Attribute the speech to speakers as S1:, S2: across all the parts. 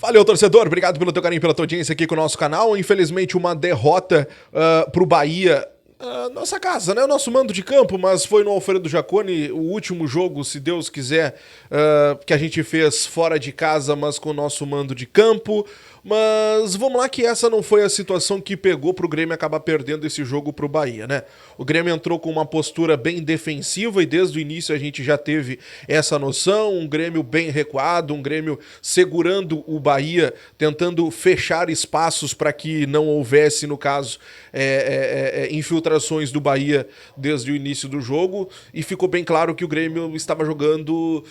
S1: Valeu, torcedor. Obrigado pelo teu carinho, pela tua audiência aqui com o nosso canal. Infelizmente, uma derrota pro Bahia. Nossa casa, né? O nosso mando de campo, mas foi no Alfredo Jaconi, o último jogo, se Deus quiser, que a gente fez fora de casa, mas com o nosso mando de campo. Mas vamos lá que essa não foi a situação que pegou pro Grêmio acabar perdendo esse jogo pro Bahia, né? O Grêmio entrou com uma postura bem defensiva e desde o início a gente já teve essa noção, um Grêmio bem recuado, um Grêmio segurando o Bahia, tentando fechar espaços para que não houvesse, no caso, infiltrações do Bahia desde o início do jogo, e ficou bem claro que o Grêmio estava jogando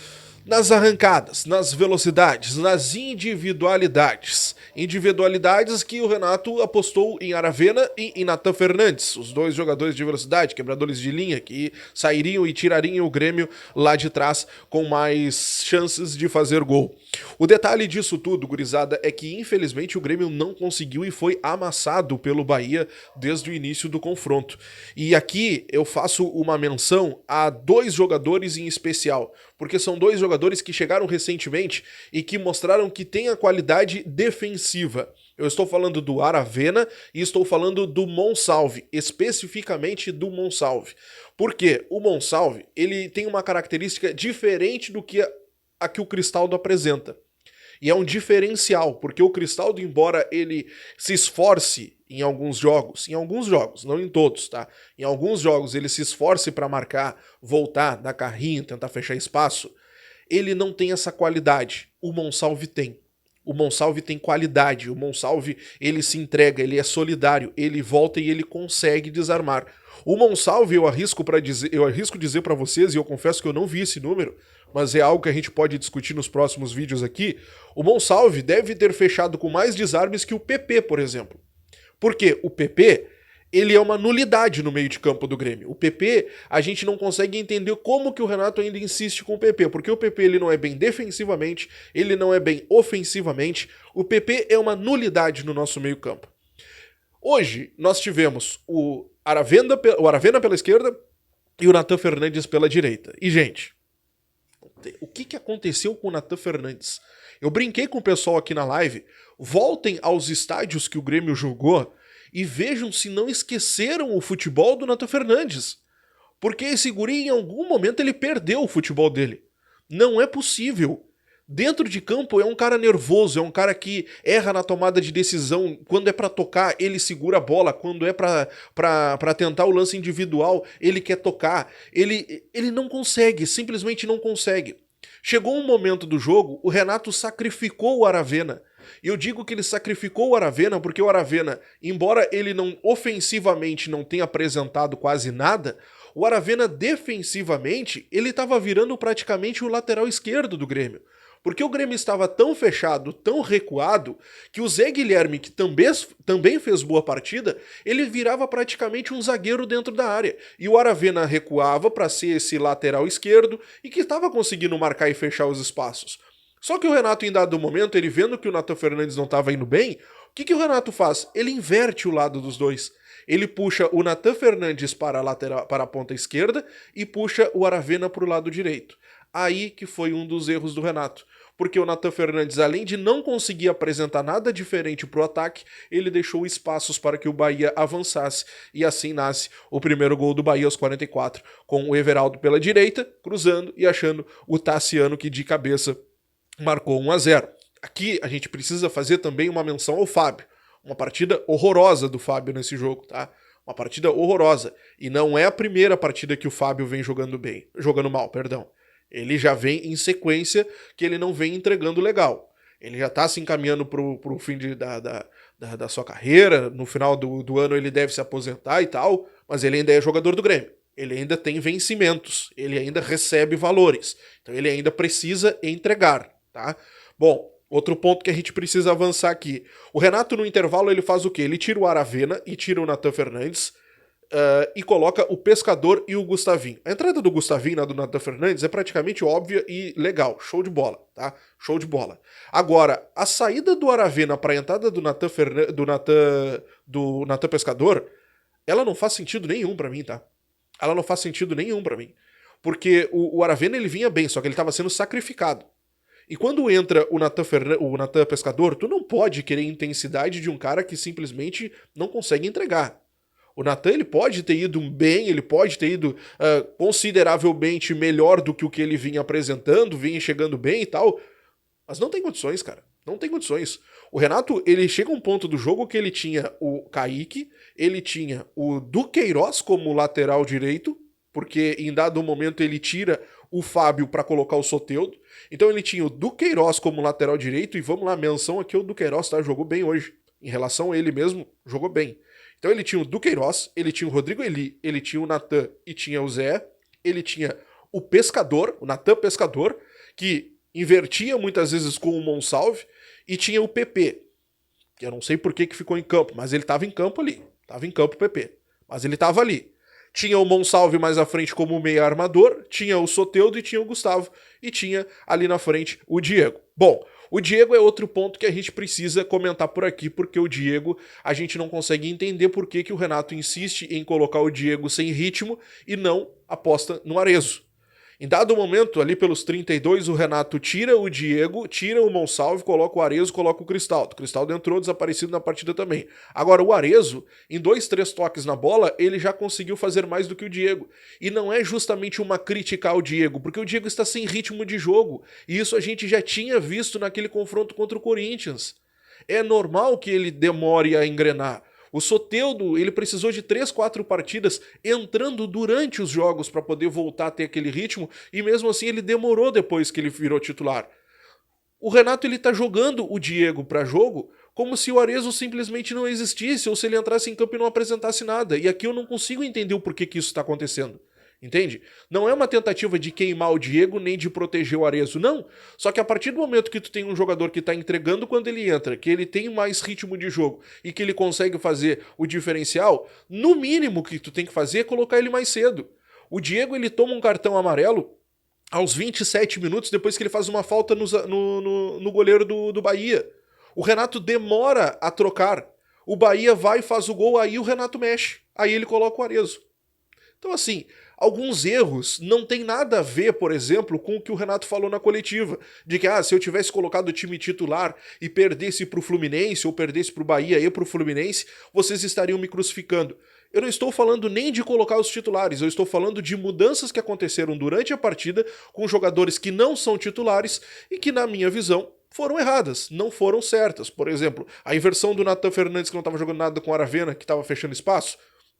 S1: nas arrancadas, nas velocidades, nas individualidades. Individualidades que o Renato apostou em Aravena e em Natan Fernandes, os dois jogadores de velocidade, quebradores de linha, que sairiam e tirariam o Grêmio lá de trás com mais chances de fazer gol. O detalhe disso tudo, gurizada, é que infelizmente o Grêmio não conseguiu e foi amassado pelo Bahia desde o início do confronto. E aqui eu faço uma menção a dois jogadores em especial, porque são dois jogadores que chegaram recentemente e que mostraram que têm a qualidade defensiva. Eu estou falando do Aravena e estou falando do Monsalve, especificamente do Monsalve. Por quê? O Monsalve, ele tem uma característica diferente do que a que o Cristaldo apresenta. E é um diferencial, porque o Cristaldo, embora ele se esforce em alguns jogos, não em todos, tá? Em alguns jogos ele se esforce para marcar, voltar, dar carrinho, tentar fechar espaço, ele não tem essa qualidade. O Monsalve tem. O Monsalve tem qualidade, o Monsalve ele se entrega, ele é solidário, ele volta e ele consegue desarmar. O Monsalve eu arrisco dizer para vocês, e eu confesso que eu não vi esse número, mas é algo que a gente pode discutir nos próximos vídeos aqui. O Monsalve deve ter fechado com mais desarmes que o PP, por exemplo. Por quê? O PP, ele é uma nulidade no meio de campo do Grêmio. O PP, a gente não consegue entender como que o Renato ainda insiste com o PP, porque o PP ele não é bem defensivamente, ele não é bem ofensivamente, o PP é uma nulidade no nosso meio campo. Hoje, nós tivemos o Aravena pela esquerda e o Natan Fernandes pela direita. E, gente, o que aconteceu com o Natan Fernandes? Eu brinquei com o pessoal aqui na live, voltem aos estádios que o Grêmio jogou e vejam se não esqueceram o futebol do Natan Fernandes. Porque esse guri, em algum momento, ele perdeu o futebol dele. Não é possível. Dentro de campo é um cara nervoso, é um cara que erra na tomada de decisão. Quando é pra tocar, ele segura a bola. Quando é pra tentar o lance individual, ele quer tocar. Ele não consegue, simplesmente não consegue. Chegou um momento do jogo, o Renato sacrificou o Aravena. E eu digo que ele sacrificou o Aravena porque o Aravena, embora ele não ofensivamente não tenha apresentado quase nada, o Aravena defensivamente, ele estava virando praticamente o lateral esquerdo do Grêmio. Porque o Grêmio estava tão fechado, tão recuado, que o Zé Guilherme, que também fez boa partida, ele virava praticamente um zagueiro dentro da área. E o Aravena recuava para ser esse lateral esquerdo e que estava conseguindo marcar e fechar os espaços. Só que o Renato, em dado momento, ele vendo que o Natan Fernandes não estava indo bem, o que o Renato faz? Ele inverte o lado dos dois. Ele puxa o Natan Fernandes para a ponta esquerda e puxa o Aravena para o lado direito. Aí que foi um dos erros do Renato. Porque o Natan Fernandes, além de não conseguir apresentar nada diferente para o ataque, ele deixou espaços para que o Bahia avançasse. E assim nasce o primeiro gol do Bahia aos 44, com o Everaldo pela direita, cruzando e achando o Tassiano, que de cabeça marcou 1-0. Aqui a gente precisa fazer também uma menção ao Fábio. Uma partida horrorosa do Fábio nesse jogo, tá? Uma partida horrorosa. E não é a primeira partida que o Fábio vem jogando mal, perdão. Ele já vem em sequência que ele não vem entregando legal. Ele já tá se encaminhando pro fim da sua carreira, no final do ano ele deve se aposentar e tal, mas ele ainda é jogador do Grêmio. Ele ainda tem vencimentos, ele ainda recebe valores. Então ele ainda precisa entregar, tá? Bom, outro ponto que a gente precisa avançar aqui. O Renato, no intervalo, ele faz o quê? Ele tira o Aravena e tira o Natan Fernandes, e coloca o Pescador e o Gustavinho. A entrada do Gustavinho na do Natan Fernandes é praticamente óbvia e legal. Show de bola, tá? Show de bola. Agora, a saída do Aravena para a entrada do Natan Pescador, ela não faz sentido nenhum para mim, tá? Ela não faz sentido nenhum para mim. Porque o Aravena ele vinha bem, só que ele estava sendo sacrificado. E quando entra o Natan Pescador, tu não pode querer intensidade de um cara que simplesmente não consegue entregar. O Natan, ele pode ter ido bem, ele pode ter ido consideravelmente melhor do que o que ele vinha apresentando, vinha chegando bem e tal, mas não tem condições, cara. Não tem condições. O Renato, ele chega a um ponto do jogo que ele tinha o Kaique, ele tinha o Duqueiroz como lateral direito, porque em dado momento ele tira o Fábio para colocar o Soteldo. Então ele tinha o Duqueiroz como lateral direito, e vamos lá, menção aqui, o Duqueiroz, tá? Jogou bem hoje. Em relação a ele mesmo, jogou bem. Então ele tinha o Duqueiroz, ele tinha o Rodrigo Eli, ele tinha o Natan e tinha o Zé, ele tinha o Pescador, o Natan Pescador, que invertia muitas vezes com o Monsalve, e tinha o PP, que eu não sei por que ficou em campo, mas ele estava em campo ali, estava em campo o PP, mas ele estava ali. Tinha o Monsalve mais à frente como meia armador, tinha o Soteldo e tinha o Gustavo, e tinha ali na frente o Diego. Bom, o Diego é outro ponto que a gente precisa comentar por aqui, porque o Diego, a gente não consegue entender por que o Renato insiste em colocar o Diego sem ritmo e não aposta no Arezzo. Em dado momento, ali pelos 32, o Renato tira o Diego, tira o Monsalve, coloca o Arezzo, coloca o Cristaldo. O Cristaldo entrou desaparecido na partida também. Agora, o Arezzo, em 2, 3 toques na bola, ele já conseguiu fazer mais do que o Diego. E não é justamente uma crítica ao Diego, porque o Diego está sem ritmo de jogo. E isso a gente já tinha visto naquele confronto contra o Corinthians. É normal que ele demore a engrenar. O Soteldo, ele precisou de 3, 4 partidas entrando durante os jogos para poder voltar a ter aquele ritmo, e mesmo assim ele demorou depois que ele virou titular. O Renato, ele tá jogando o Diego para jogo como se o Arezzo simplesmente não existisse, ou se ele entrasse em campo e não apresentasse nada. E aqui eu não consigo entender o porquê que isso está acontecendo. Entende? Não é uma tentativa de queimar o Diego nem de proteger o Arezzo, não. Só que a partir do momento que tu tem um jogador que tá entregando quando ele entra, que ele tem mais ritmo de jogo e que ele consegue fazer o diferencial, no mínimo que tu tem que fazer é colocar ele mais cedo. O Diego, ele toma um cartão amarelo aos 27 minutos depois que ele faz uma falta no goleiro do Bahia. O Renato demora a trocar. O Bahia vai e faz o gol, aí o Renato mexe. Aí ele coloca o Arezzo. Então, assim, alguns erros não tem nada a ver, por exemplo, com o que o Renato falou na coletiva, de que se eu tivesse colocado o time titular e perdesse pro Fluminense, ou perdesse pro Bahia e pro Fluminense, vocês estariam me crucificando. Eu não estou falando nem de colocar os titulares, eu estou falando de mudanças que aconteceram durante a partida com jogadores que não são titulares e que, na minha visão, foram erradas, não foram certas. Por exemplo, a inversão do Nathan Fernandes, que não estava jogando nada com o Aravena, que estava fechando espaço,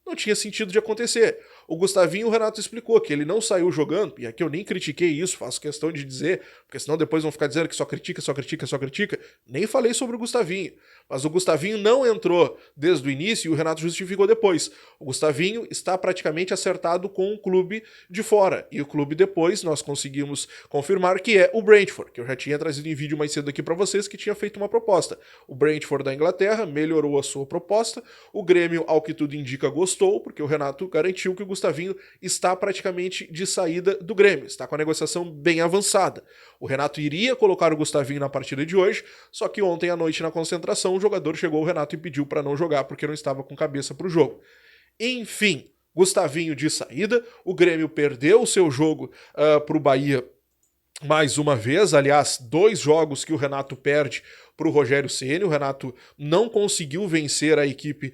S1: não tinha sentido de acontecer. O Gustavinho, o Renato explicou que ele não saiu jogando, e aqui eu nem critiquei isso, faço questão de dizer, porque senão depois vão ficar dizendo que só critica, só critica, só critica. Nem falei sobre o Gustavinho, mas o Gustavinho não entrou desde o início e o Renato justificou depois. O Gustavinho está praticamente acertado com o clube de fora, e o clube depois nós conseguimos confirmar que é o Brentford, que eu já tinha trazido em vídeo mais cedo aqui para vocês, que tinha feito uma proposta. O Brentford da Inglaterra melhorou a sua proposta, o Grêmio, ao que tudo indica, gostou, porque o Renato garantiu que o Gustavinho está praticamente de saída do Grêmio, está com a negociação bem avançada. O Renato iria colocar o Gustavinho na partida de hoje, só que ontem à noite na concentração o jogador chegou ao Renato e pediu para não jogar porque não estava com cabeça para o jogo. Enfim, Gustavinho de saída, o Grêmio perdeu o seu jogo para o Bahia mais uma vez, aliás, 2 jogos que o Renato perde para o Rogério Ceni. O Renato não conseguiu vencer a equipe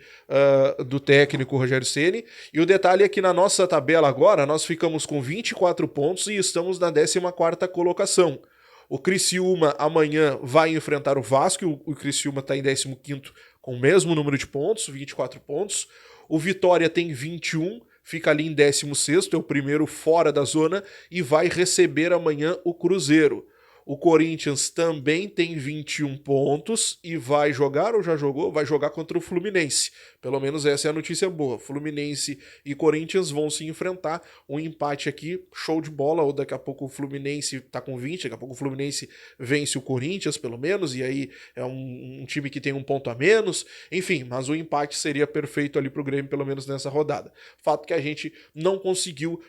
S1: do técnico Rogério Ceni. E o detalhe é que na nossa tabela agora, nós ficamos com 24 pontos e estamos na 14ª colocação. O Criciúma amanhã vai enfrentar o Vasco, o Criciúma está em 15º com o mesmo número de pontos, 24 pontos. O Vitória tem 21, fica ali em 16º, é o primeiro fora da zona, e vai receber amanhã o Cruzeiro. O Corinthians também tem 21 pontos e vai jogar, ou já jogou? Vai jogar contra o Fluminense. Pelo menos essa é a notícia boa. Fluminense e Corinthians vão se enfrentar. Um empate aqui, show de bola, ou daqui a pouco o Fluminense tá com 20, daqui a pouco o Fluminense vence o Corinthians, pelo menos, e aí é um time que tem um ponto a menos. Enfim, mas o empate seria perfeito ali pro Grêmio, pelo menos nessa rodada. Fato que a gente não conseguiu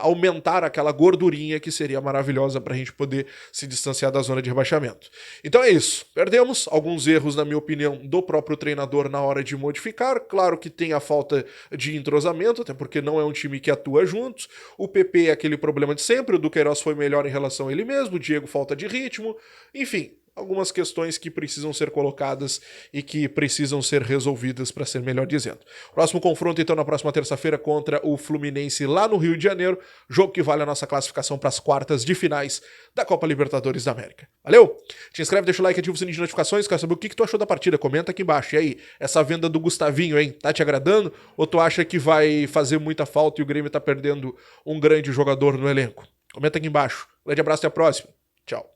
S1: aumentar aquela gordurinha que seria maravilhosa pra gente poder se distanciar da zona de rebaixamento. Então é isso. Perdemos alguns erros, na minha opinião, do próprio treinador na hora de modificar. Claro que tem a falta de entrosamento, até porque não é um time que atua juntos. O PP é aquele problema de sempre, o Duqueiroz foi melhor em relação a ele mesmo, o Diego falta de ritmo, enfim, algumas questões que precisam ser colocadas e que precisam ser resolvidas, para ser melhor dizendo. Próximo confronto, então, na próxima terça-feira contra o Fluminense lá no Rio de Janeiro, jogo que vale a nossa classificação para as quartas de finais da Copa Libertadores da América. Valeu? Te inscreve, deixa o like, ativa o sininho de notificações, quero saber o que tu achou da partida, comenta aqui embaixo. E aí, essa venda do Gustavinho, hein? Tá te agradando? Ou tu acha que vai fazer muita falta e o Grêmio tá perdendo um grande jogador no elenco? Comenta aqui embaixo. Grande abraço e até a próxima. Tchau.